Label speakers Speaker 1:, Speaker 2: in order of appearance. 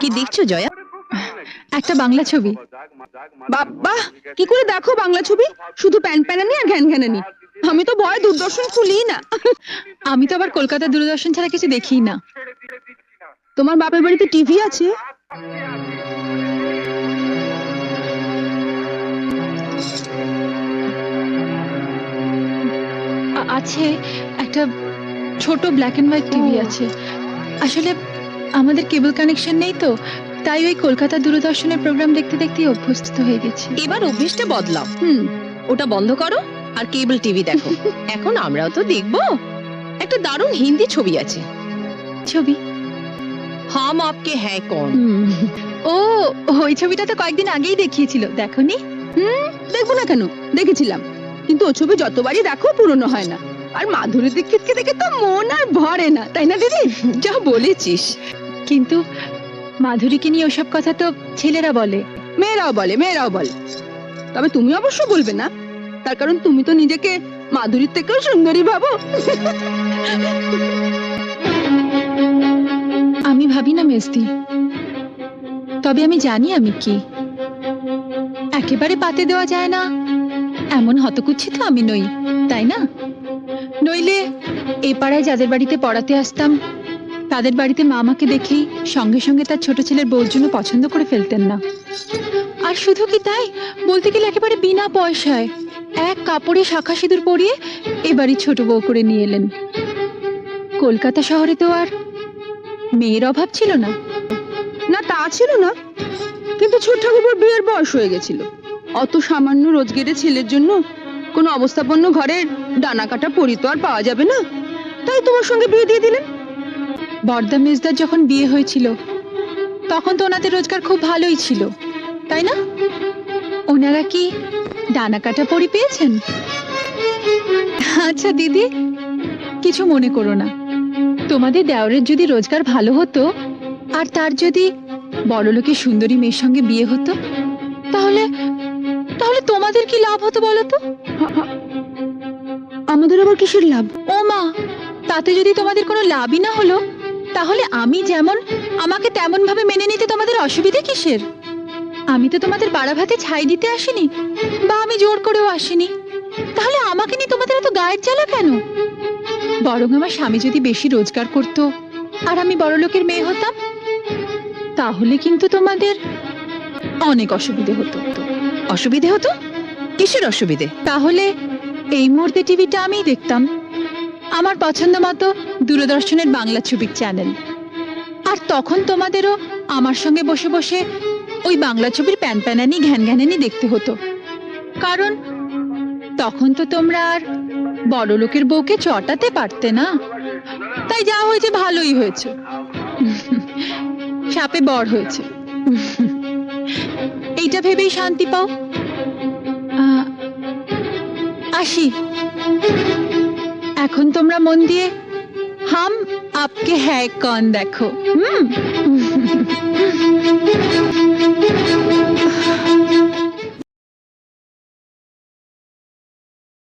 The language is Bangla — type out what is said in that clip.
Speaker 1: কি দেখছো জয়া?
Speaker 2: একটা বাংলা ছবি।
Speaker 3: বাবা, কি করে দেখো বাংলা ছবি? শুধু প্যান প্যানানি আর ঘ্যান ঘ্যানানি। আমি তো ভয় দূরদর্শন খুলিই না।
Speaker 2: আমি তো আবার কলকাতা দূরদর্শন ছাড়া কিছু দেখিই না।
Speaker 3: তোমার বাপের বাড়িতে টিভি আছে?
Speaker 2: আছে, একটা ছোট ব্ল্যাক এন্ড হোয়াইট টিভি আছে। আসলে আমাদের কেবল কানেকশন নেই তো, তাই ওই কলকাতা দূরদর্শনের প্রোগ্রাম দেখতে দেখতে অভ্যস্ত হয়ে গেছি।
Speaker 1: এবার অভ্যেসটা বদলাও। ওটা বন্ধ করো আর কেবল টিভি দেখো। এখন আমরাও তো দেখবো। একটা দারুণ হিন্দি ছবি আছে।
Speaker 2: ছবি?
Speaker 1: হাম আপকে হ্যায় কौन।
Speaker 2: ও, ওই ছবিটা তো কয়েকদিন আগেই দেখিয়েছিল, দেখোনি?
Speaker 3: দেখবো না কেন, দেখেছিলাম। কিন্তু ও ছবি যতবারই দেখো পুরনো হয় না। আর মাধুরী দীক্ষিতকে দেখে তো মন আর ভরে না, তাই না দিদি?
Speaker 1: যা বলেছিস।
Speaker 2: কিন্তু মাধুরীকে নিয়ে ওসব কথা তো ছেলেরা বলে।
Speaker 3: মেয়েরাও বলে। তবে তুমি অবশ্য বলবে না, তার কারণ তুমি তো নিজেকে মাধুরীর থেকেও সুন্দরী ভাবো।
Speaker 2: আমি ভাবি না মেজদি, তবে আমি জানি আমি কি। একেবারে পাতে দেওয়া যায় না এমন হতকুচ্ছি তো আমি নই, তাই না? নইলে এ পাড়ায় যাদের বাড়িতে পড়াতে আসতাম তাদের বাড়িতে মা আমাকে দেখেই সঙ্গে সঙ্গে তার ছোট ছেলের বউর জন্য পছন্দ করে ফেলতেন না। আর শুধু কি তাই, বলতে গেলে একেবারে বিনা পয়সায় এক কাপড়ে শাখা সিঁদুর পরিয়ে এবারই ছোট বউ করে নিয়ে এলেন। কলকাতা শহরে তো আর মেয়ের অভাব ছিল না।
Speaker 3: না, তা ছিল না, কিন্তু ছোট ঠাকুর বিয়ের বয়স হয়ে গেছিল। অত সামান্য রোজগারের ছেলের জন্য কোনো অবস্থাপন্ন ঘরের ডানা কাটা পরি তো আর পাওয়া যাবে না, তাই তোমার সঙ্গে বিয়ে দিয়ে দিলেন।
Speaker 2: বর্দা মেজদার যখন বিয়ে হয়েছিল তখন তো ওনাদের রোজগার খুব ভালোই ছিল, তাই না? ওনারা কি ডানা কাটা পরি পেয়েছেন? আচ্ছা দিদি, কিছু মনে করো না। তোমাদের দেওরের যদি রোজগার ভালো হতো আর তার যদি বড়লোকের সুন্দরী মেয়ের সঙ্গে বিয়ে হতো, তাহলে তাহলে তোমাদের কি লাভ হতো বলো তো?
Speaker 3: আমাদের আবার কিসের লাভ?
Speaker 2: ও মা, তাতে যদি তোমাদের কোনো লাভই না হলো, তাহলে আমি যেমন আমাকে তেমন ভাবে মেনে নিতে তোমাদের অসুবিধা কিসের? আমি তো তোমাদের বাড়া ভাতে ছাই দিতে আসিনি, বা আমি জোর করেও আসিনি। তাহলে আমাকে নিয়ে তোমাদের এত গায়ের জ্বালা কেন? বরং আমার স্বামী যদি বেশি রোজগার করতো আর আমি বড়লোকের মেয়ে হতাম, তাহলে কিন্তু তোমাদের অনেক অসুবিধে হতো।
Speaker 1: অসুবিধে হতো? কিসের অসুবিধে?
Speaker 2: তাহলে এই মুহূর্তে টিভিটা আমিই দেখতাম, আমার পছন্দ মতো দূরদর্শনের বাংলা ছবির চ্যানেল। আর তখন তোমাদেরও আমার সঙ্গে বসে বসে ওই বাংলা ছবির প্যান প্যানানি ঘ্যান ঘ্যানানি দেখতে হতো। কারণ তখন তো তোমরা আর বড় লোকের বউকে চটাতে পারতে না। তাই যা হয়েছে ভালোই হয়েছে, সাপে বর হয়েছে। এইটা ভেবেই শান্তি পাও। আসি, এখন তোমরা মন দিয়ে হাম আপকে হ্যায় কौन দেখো।